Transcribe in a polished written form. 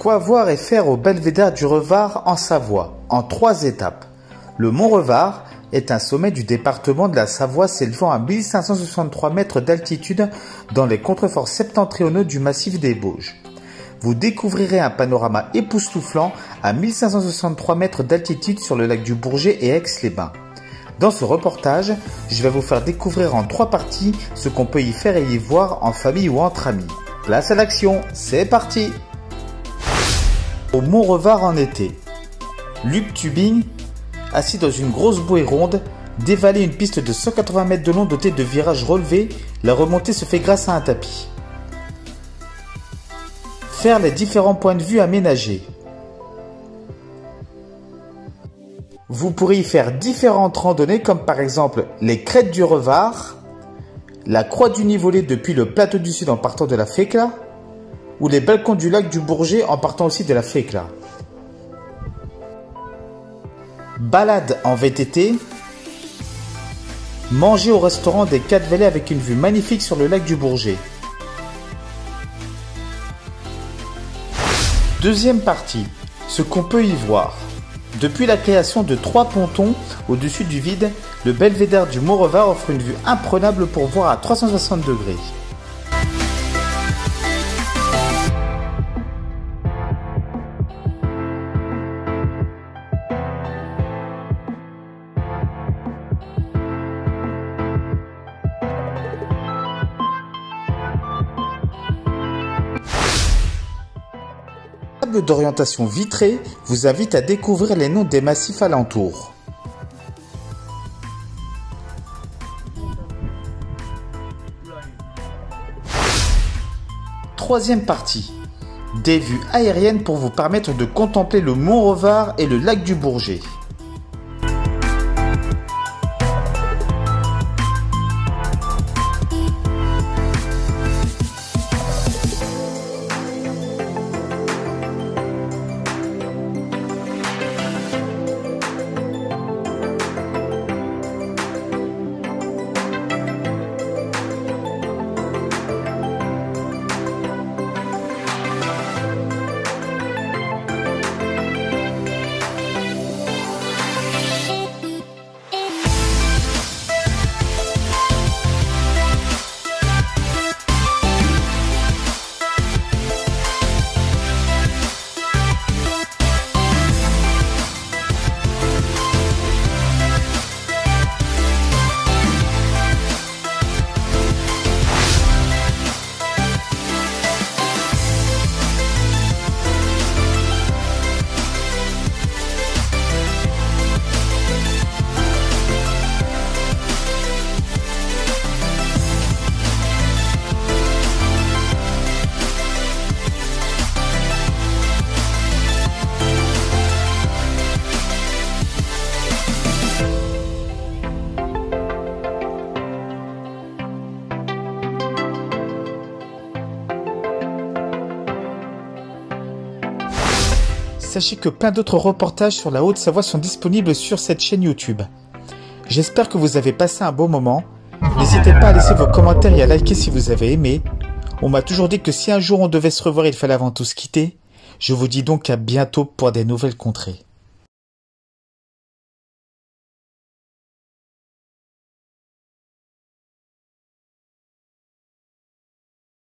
Quoi voir et faire au belvédère du Revard en Savoie, en 3 étapes. Le Mont Revard est un sommet du département de la Savoie s'élevant à 1563 mètres d'altitude dans les contreforts septentrionaux du massif des Bauges. Vous découvrirez un panorama époustouflant à 1563 mètres d'altitude sur le lac du Bourget et Aix-les-Bains. Dans ce reportage, je vais vous faire découvrir en 3 parties ce qu'on peut y faire et y voir en famille ou entre amis. Place à l'action, c'est parti! Au Mont Revard en été. Luc Tubing, assis dans une grosse bouée ronde, dévalait une piste de 180 mètres de long dotée de virages relevés. La remontée se fait grâce à un tapis. Faire les différents points de vue aménagés. Vous pourrez y faire différentes randonnées comme par exemple les crêtes du Revard, la croix du Nivolé depuis le plateau du Sud en partant de la Fécla, ou les balcons du lac du Bourget en partant aussi de la Fécla. Balade en VTT. Manger au restaurant des 4 Vallées avec une vue magnifique sur le lac du Bourget. Deuxième partie, ce qu'on peut y voir. Depuis la création de 3 pontons au-dessus du vide, le belvédère du Mont Revard offre une vue imprenable pour voir à 360 degrés. La table d'orientation vitrée vous invite à découvrir les noms des massifs alentours. Troisième partie, des vues aériennes pour vous permettre de contempler le Mont Revard et le lac du Bourget. Sachez que plein d'autres reportages sur la Haute-Savoie sont disponibles sur cette chaîne YouTube. J'espère que vous avez passé un bon moment. N'hésitez pas à laisser vos commentaires et à liker si vous avez aimé. On m'a toujours dit que si un jour on devait se revoir, il fallait avant tout se quitter. Je vous dis donc à bientôt pour des nouvelles contrées.